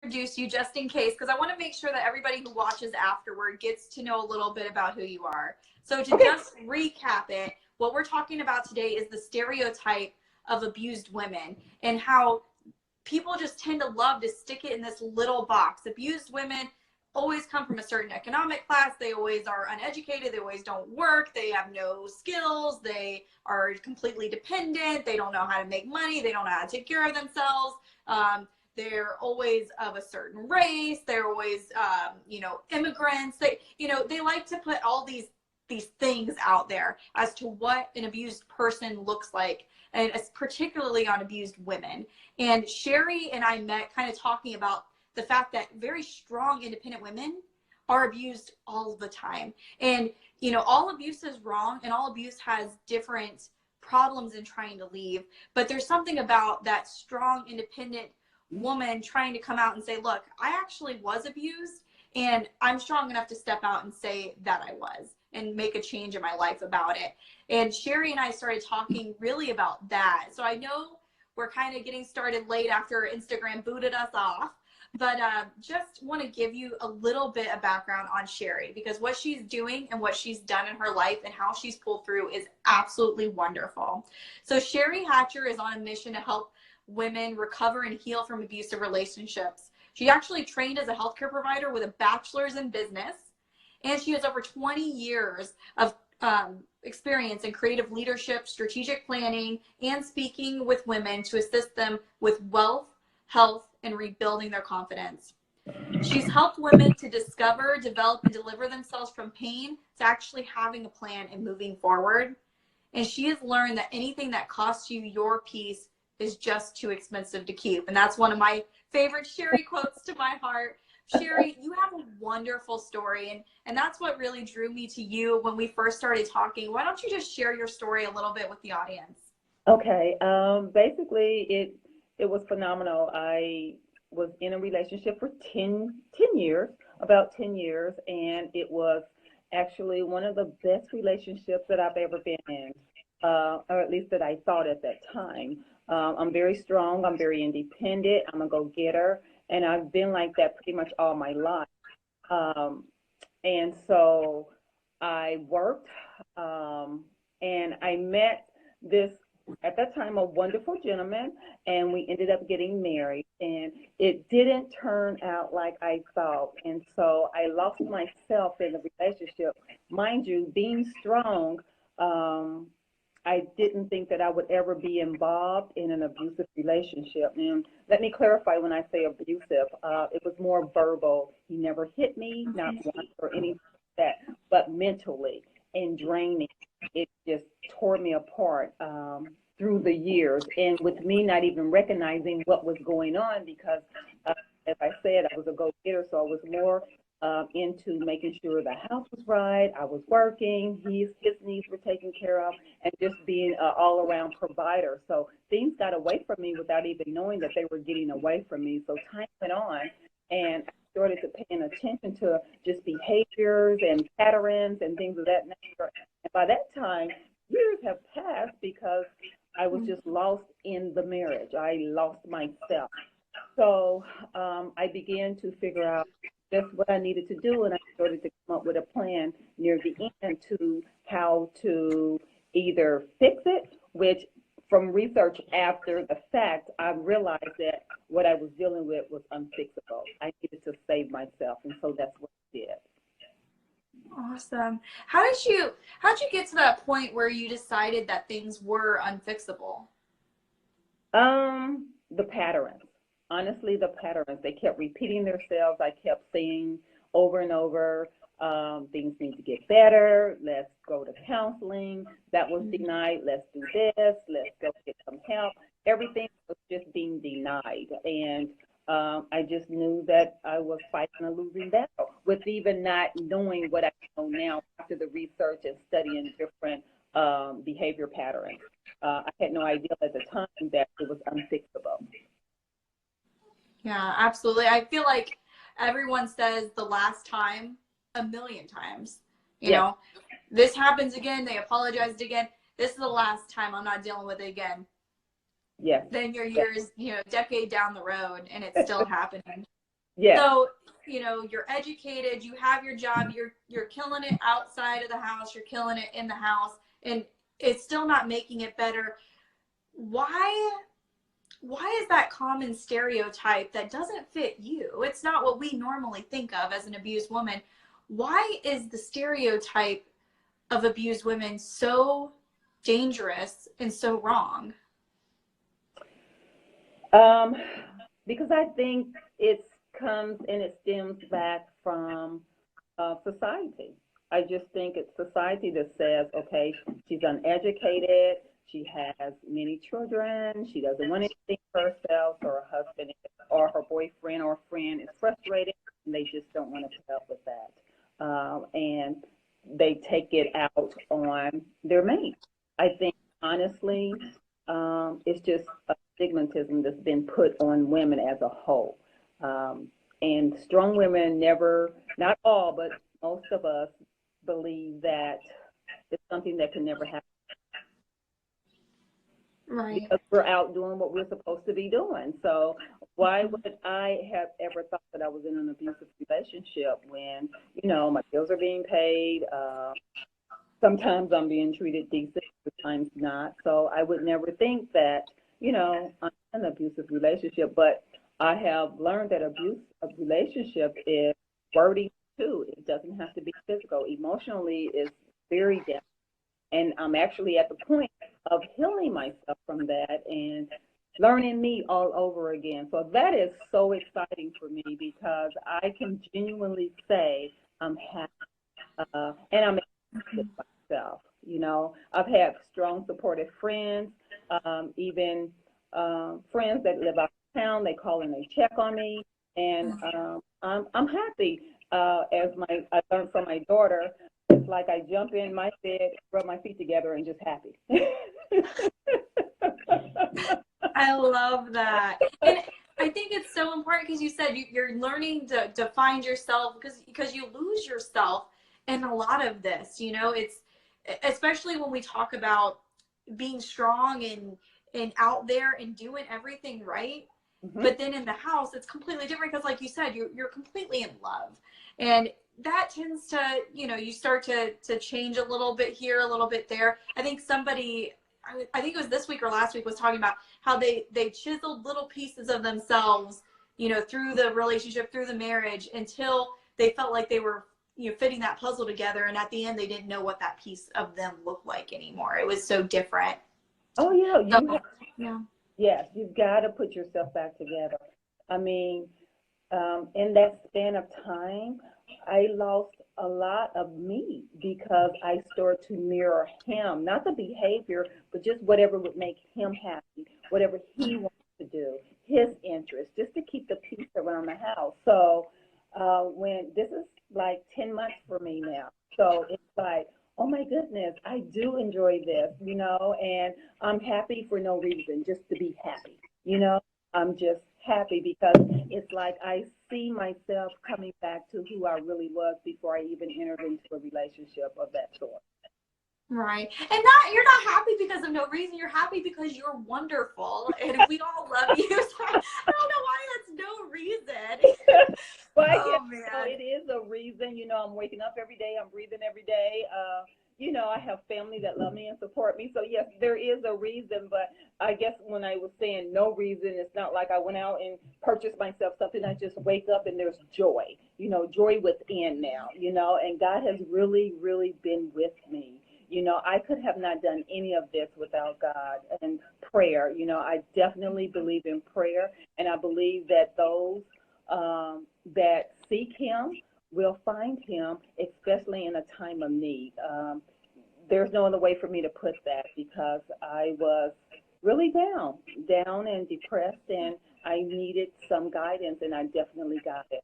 introduce you just in case, because I want to make sure that everybody who watches afterward gets to know a little bit about who you are. So to just recap it, what we're talking about today is the stereotype of abused women and how people just tend to love to stick it in this little box. Abused women always come from a certain economic class. They always are uneducated. They always don't work. They have no skills. They are completely dependent. They don't know how to make money. They don't know how to take care of themselves. They're always of a certain race. They're always, immigrants. They like to put all these things out there as to what an abused person looks like, and particularly on abused women. And Sherry and I met kind of talking about the fact that very strong, independent women are abused all the time. And, all abuse is wrong, and all abuse has different problems in trying to leave. But there's something about that strong, independent woman trying to come out and say, look, I actually was abused, and I'm strong enough to step out and say that I was, and make a change in my life about it. And Sherry and I started talking really about that. So I know we're kind of getting started late after Instagram booted us off, but just want to give you a little bit of background on Sherry, because what she's doing and what she's done in her life and how she's pulled through is absolutely wonderful. So Sherry Hatchter is on a mission to help women recover and heal from abusive relationships. She actually trained as a healthcare provider with a bachelor's in business, and she has over 20 years of experience in creative leadership, strategic planning, and speaking with women to assist them with wealth, health, and rebuilding their confidence. She's helped women to discover, develop, and deliver themselves from pain to actually having a plan and moving forward. And she has learned that anything that costs you your peace is just too expensive to keep. And that's one of my favorite Sherry quotes to my heart. Sherry, you have a wonderful story, and that's what really drew me to you when we first started talking. Why don't you just share your story a little bit with the audience? Okay. Basically, it was phenomenal. I was in a relationship for 10 years, about 10 years, and it was actually one of the best relationships that I've ever been in, or at least that I thought at that time. I'm very strong. I'm very independent. I'm a go-getter. And I've been like that pretty much all my life. And so I worked, and I met this, at that time, a wonderful gentleman, and we ended up getting married. And it didn't turn out like I thought. And so I lost myself in the relationship. Mind you, being strong, I didn't think that I would ever be involved in an abusive relationship. And let me clarify, when I say abusive, it was more verbal. He never hit me, not once or anything like that, but mentally and draining. It just tore me apart through the years. And with me not even recognizing what was going on, because as I said, I was a go-getter, so I was more into making sure the house was right. I was working, his needs were taken care of, and just being an all-around provider. So things got away from me without even knowing that they were getting away from me. So time went on, and I started to paying attention to just behaviors and patterns and things of that nature. And by that time, years have passed because I was just lost in the marriage. I lost myself. So I began to figure out just what I needed to do, and I started to come up with a plan near the end to how to either fix it, which from research after the fact, I realized that what I was dealing with was unfixable. I needed to save myself, and so that's what I did. Awesome. How'd you get to that point where you decided that things were unfixable? The patterns. Honestly, the patterns, they kept repeating themselves. I kept saying over and over, things need to get better. Let's go to counseling. That was denied. Let's do this. Let's go get some help. Everything was just being denied. And I just knew that I was fighting a losing battle with even not knowing what I know now after the research and studying different behavior patterns. I had no idea at the time that it was unfixable. Yeah, absolutely. I feel like everyone says the last time a million times. You know, this happens again, they apologized again. This is the last time, I'm not dealing with it again. Yeah. Then your years, decade down the road, and it's still happening. Yes. So, you know, you're educated, you have your job, you're killing it outside of the house, you're killing it in the house, and it's still not making it better. Why is that common stereotype that doesn't fit you? It's not what we normally think of as an abused woman. Why is the stereotype of abused women so dangerous and so wrong? Um, because I think it comes and it stems back from society. I just think it's society that says, okay, she's uneducated, she has many children, she doesn't want anything for herself, or her husband or her boyfriend or friend is frustrated, and they just don't want to put up with that. And they take it out on their mate. I think, honestly, it's just a stigmatism that's been put on women as a whole. And strong women never, not all, but most of us believe that it's something that can never happen Right. because we're out doing what we're supposed to be doing. So why would I have ever thought that I was in an abusive relationship when, you know, my bills are being paid? Sometimes I'm being treated decent, sometimes not. So I would never think that, you know, I'm in an abusive relationship. But I have learned that abuse of relationship is wording too. It doesn't have to be physical. Emotionally is very damaging. And I'm actually at the point of healing myself from that and learning me all over again. So that is so exciting for me because I can genuinely say I'm happy and I'm with myself. You know, I've had strong, supportive friends, even friends that live out of town. They call and they check on me, and I'm happy. As I learned from my daughter, it's like I jump in my bed, rub my feet together, and just happy. I love that. And I think it's so important because you said you're learning to find yourself because you lose yourself in a lot of this. You know, it's especially when we talk about being strong and out there and doing everything right. Mm-hmm. But then in the house, it's completely different because, like you said, you're completely in love, and that tends to, you know, you start to change a little bit here, a little bit there. I think somebody, I think it was this week or last week, was talking about how they chiseled little pieces of themselves, you know, through the relationship, through the marriage, until they felt like they were, you know, fitting that puzzle together, and at the end they didn't know what that piece of them looked like anymore. It was so different. Oh yeah, So, yeah. yes, you've got to put yourself back together. I mean, in that span of time, I lost a lot of me because I started to mirror him, not the behavior, but just whatever would make him happy, whatever he wants to do, his interests, just to keep the peace around the house. So when this is like 10 months for me now, so it's like, oh my goodness, I do enjoy this, you know, and I'm happy for no reason, just to be happy, you know. I'm just happy because it's like I see myself coming back to who I really was before I even entered into a relationship of that sort. Right. And not, you're not happy because of no reason. You're happy because you're wonderful and we all love you. So I don't know why that's no reason. Well, I Oh guess, you know, man. it is a reason. You know, I'm waking up every day, I'm breathing every day. You know, I have family that love me and support me. So yes, there is a reason, but I guess when I was saying no reason, it's not like I went out and purchased myself something. I just wake up and there's joy, you know, joy within now, you know, and God has really, really been with me. You know, I could have not done any of this without God and prayer. You know, I definitely believe in prayer, and I believe that those that seek Him will find Him, especially in a time of need. There's no other way for me to put that because I was really down and depressed, and I needed some guidance, and I definitely got it.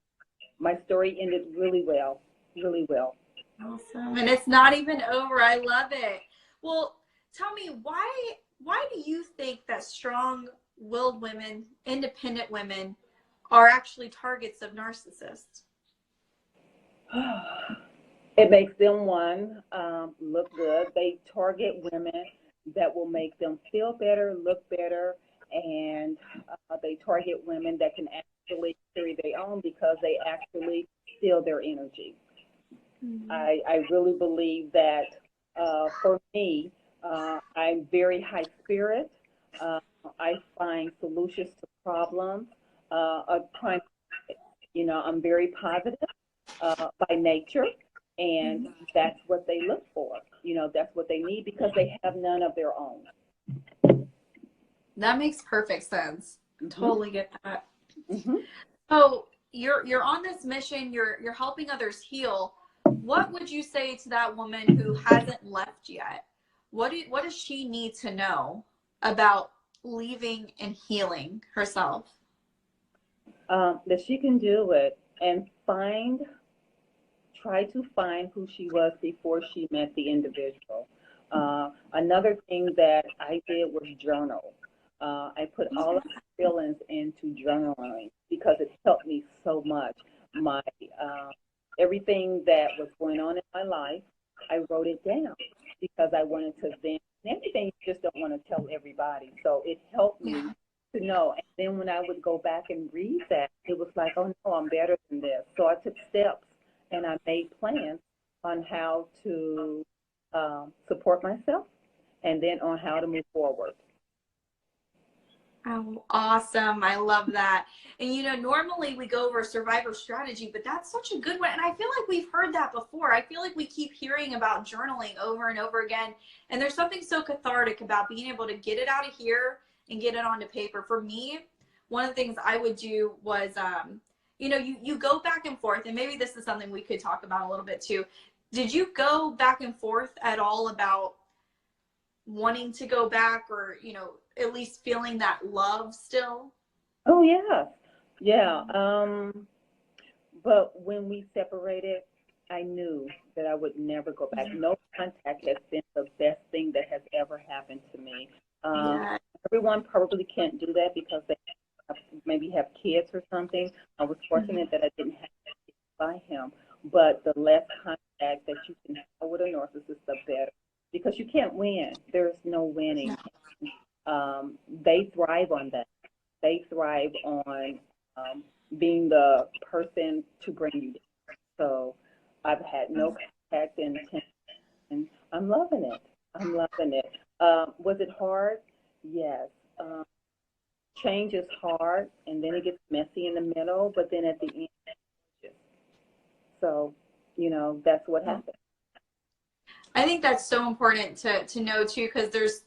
My story ended really well, really well. Awesome. And it's not even over. I love it. Well, tell me why do you think that strong-willed women, independent women are actually targets of narcissists? It makes them one look good. They target women that will make them feel better, look better, and they target women that can actually carry their own because they actually steal their energy. Mhm. I really believe that for me, I'm very high spirit. Uh, I find solutions to problems. I'm trying, I'm very positive by nature, and Mhm. that's what they look for. That's what they need because they have none of their own. That makes perfect sense. Hmm. Totally get that. Hmm. So you're on this mission, you're helping others heal. What would you say to that woman who hasn't left yet? What does she need to know about leaving and healing herself? That she can do it and try to find who she was before she met the individual. Another thing that I did was journal. I put all of my feelings into journaling because it helped me so much. My everything that was going on in my life, I wrote it down because I wanted to vent. And everything you just don't want to tell everybody. So it helped me Yeah. to know. And then when I would go back and read that, it was like, oh no, I'm better than this. So I took steps and I made plans on how to support myself and then on how to move forward. Oh, awesome. I love that. And normally we go over survivor strategy, but that's such a good one. And I feel like we've heard that before. I feel like we keep hearing about journaling over and over again. And there's something so cathartic about being able to get it out of here and get it onto paper. For me, one of the things I would do was, you go back and forth, and maybe this is something we could talk about a little bit too. Did you go back and forth at all about wanting to go back, or at least feeling that love still? Oh yeah, yeah. But when we separated, I knew that I would never go back. No contact has been the best thing that has ever happened to me. Um, Yeah. Everyone probably can't do that because they maybe have kids or something. I was Mhm. fortunate that I didn't have to by him, but the less contact that you can have with a narcissist, the better, because you can't win. There's no winning. They thrive on that. They thrive on um, being the person to bring you down. So I've had no contact and I'm loving it. I'm loving it. Was it hard? Yes. Um, Change is hard, and then it gets messy in the middle, but then at the end, so that's what happened. I think that's so important to know too, because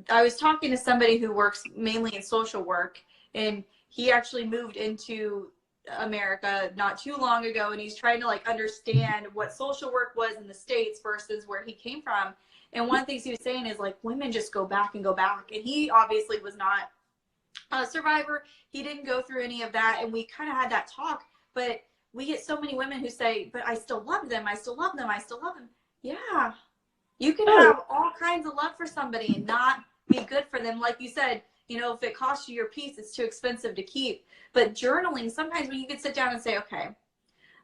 I was talking to somebody who works mainly in social work, and he actually moved into America not too long ago, and he's trying to like understand what social work was in the States versus where he came from. And one of the things he was saying is like women just go back and go back. And he obviously was not Survivor. He didn't go through any of that, and we kind of had that talk. But we get so many women who say, "But I still love them. I still love them. I still love them." Yeah, you can Oh, have all kinds of love for somebody and not be good for them. Like you said, if it costs you your peace, it's too expensive to keep. But journaling, sometimes when you can sit down and say, "Okay,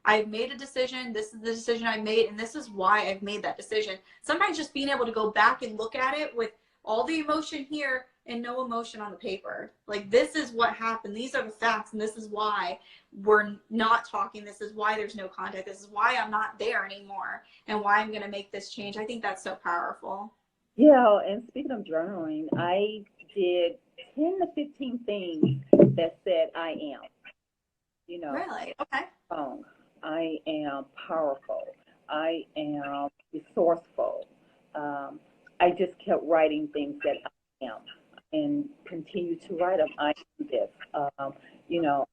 I've made a decision. This is the decision I made, and this is why I've made that decision." Sometimes just being able to go back and look at it with all the emotion here and no emotion on the paper. Like, this is what happened. These are the facts, and this is why we're not talking. This is why there's no contact. This is why I'm not there anymore, and why I'm going to make this change. I think that's so powerful. yeah. And speaking of journaling, I did 10 to 15 things that said I am. You know, Really? Okay. strong. I am powerful. I am resourceful. Um, I just kept writing things that I am and continue to write them. I am this.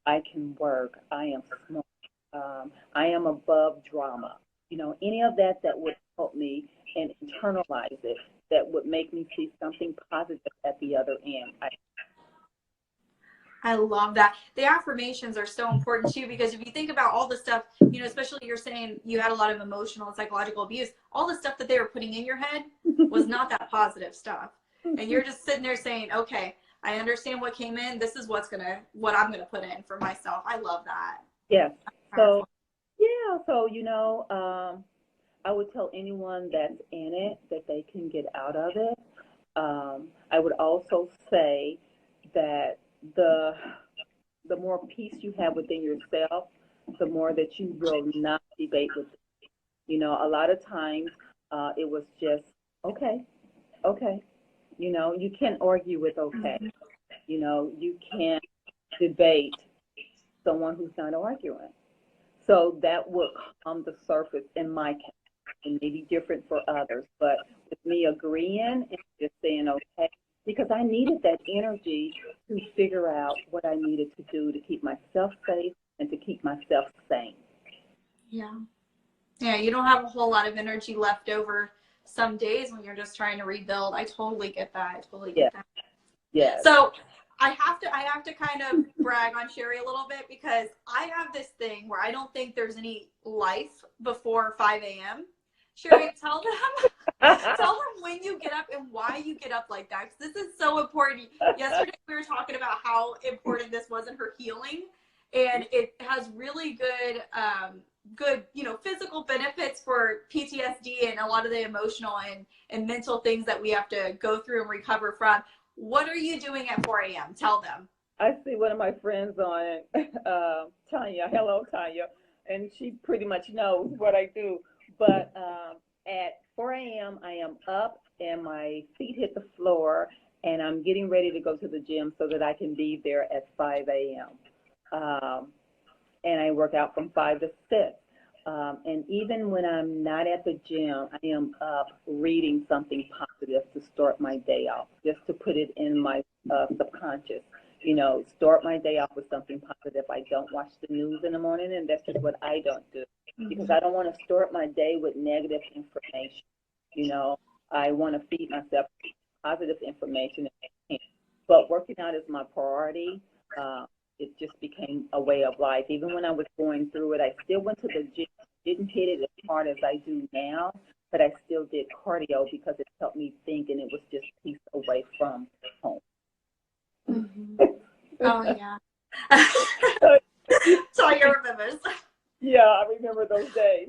I can work. I am smart. I am above drama. Any of that would help me and internalize it, that would make me see something positive at the other end. I love that. The affirmations are so important too, because if you think about all the stuff, especially you're saying you had a lot of emotional and psychological abuse, all the stuff that they were putting in your head was not that positive stuff. And you're just sitting there saying, okay, I understand what came in. This is what I'm going to put in for myself. I love that. Yes. So, Powerful. yeah. So, I would tell anyone that's in it that they can get out of it. I would also say that the the more peace you have within yourself, the more that you will not debate with. A lot of times it was just okay, okay. You can't argue with okay. Mhm. You can't debate someone who's not arguing. So that would calm the surface in my case. It may be different for others, but with me agreeing and just saying okay, because I needed that energy to figure out what I needed to do to keep myself safe and to keep myself sane. Yeah. Yeah, you don't have a whole lot of energy left over some days when you're just trying to rebuild. I totally get that. I totally Yes, get that. yes. So I have to kind of brag on Sherry a little bit because I have this thing where I don't think there's any life before 5 a.m. Sherry, tell them tell them when you get up and why you get up like that. Because this is so important. Yesterday we were talking about how important this was in her healing, and it has really good physical benefits for PTSD and a lot of the emotional and mental things that we have to go through and recover from. What are you doing at 4 a.m.? Tell them. I see one of my friends on Tanya. Hello, Tanya, and she pretty much knows what I do. But at 4 a.m., I am up and my feet hit the floor, and I'm getting ready to go to the gym so that I can be there at 5 a.m. And I work out from 5 to 6. And even when I'm not at the gym, I am up reading something positive to start my day off, just to put it in my subconscious. Start my day off with something positive. I don't watch the news in the morning, and that's just what I don't do because Mm-hmm. I don't want to start my day with negative information. You know, I want to feed myself positive information. But working out is my priority. Uh, it just became a way of life. Even when I was going through it, I still went to the gym. Didn't hit it as hard as I do now, but I still did cardio because it helped me think, and it was just peace away from home. Mm-hmm. Oh yeah. Tanya remembers. Yeah, I remember those days.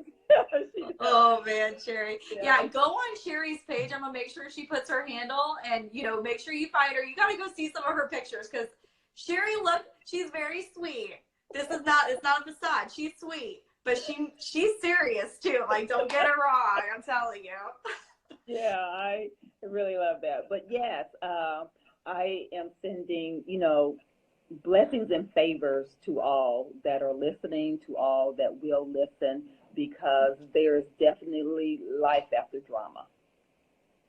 She does. Oh man, Sherry. Yeah. Yeah, go on Sherry's page. I'm gonna make sure she puts her handle and make sure you find her. You gotta go see some of her pictures because Sherry she's very sweet. It's not a facade. She's sweet. But she's serious too. Like don't get her wrong, I'm telling you. Yeah, I really love that. But yes, I am sending, blessings and favors to all that are listening, to all that will listen, because there's definitely life after drama.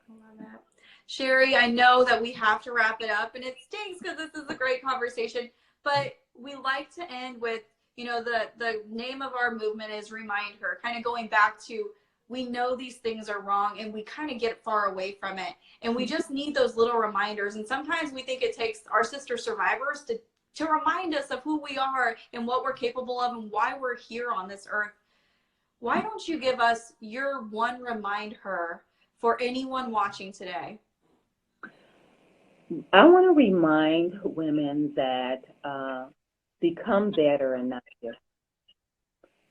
I love that. Sherry, I know that we have to wrap it up, and it stinks because this is a great conversation, but we like to end with, the name of our movement is Remind Her, kind of going back to we know these things are wrong and we kind of get far away from it. And we just need those little reminders. And sometimes we think it takes our sister survivors to remind us of who we are and what we're capable of and why we're here on this earth. Why don't you give us your one Remind Her for anyone watching today? I want to remind women that become better and not just.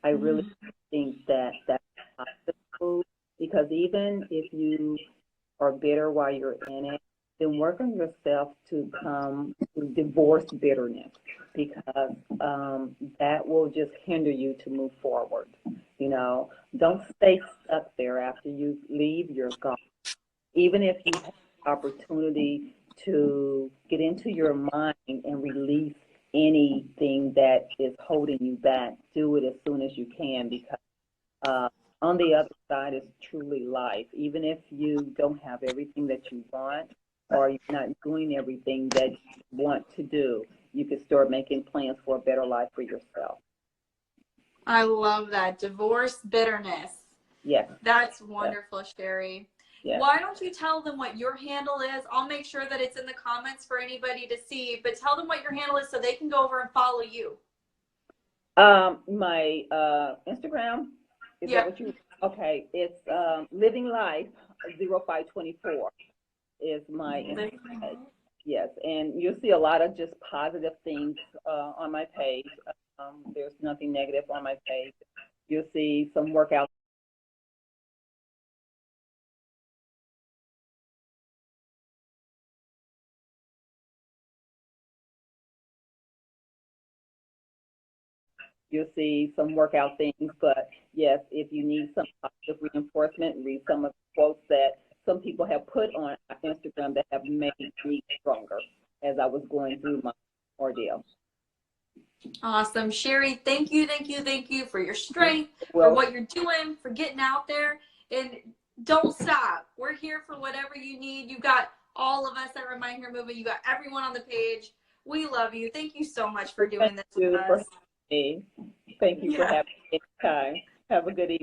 I really Mm. think that that's possible because even if you are bitter while you're in it, then work on yourself to come to divorce bitterness because that will just hinder you to move forward. Don't stay stuck there after you leave your gone. Even if you have the opportunity to get into your mind and release anything that is holding you back, do it as soon as you can because uh, on the other side is truly life. Even if you don't have everything that you want or you're not doing everything that you want to do, you can start making plans for a better life for yourself. I love that. Divorce bitterness. Yes, That's yes, wonderful, Sherry. yes. Why don't you tell them what your handle is? I'll make sure that it's in the comments for anybody to see, but tell them what your handle is so they can go over and follow you. My Instagram, is that Yep. what you, okay, it's Living Life 0524 is my Instagram. Yes, and you'll see a lot of just positive things on my page. There's nothing negative on my page. You'll see some workouts you'll see some workout things. But yes, if you need some positive reinforcement, read some of the quotes that some people have put on Instagram that have made me stronger as I was going through my ordeal. Awesome. Sherry, thank you for your strength, Well, for what you're doing, for getting out there, and don't stop. We're here for whatever you need. You've got all of us at Remind Her Movement. You got everyone on the page. We love you. Thank you so much for doing this with us. Thank you for having me. Thank you for having me. Have a good evening.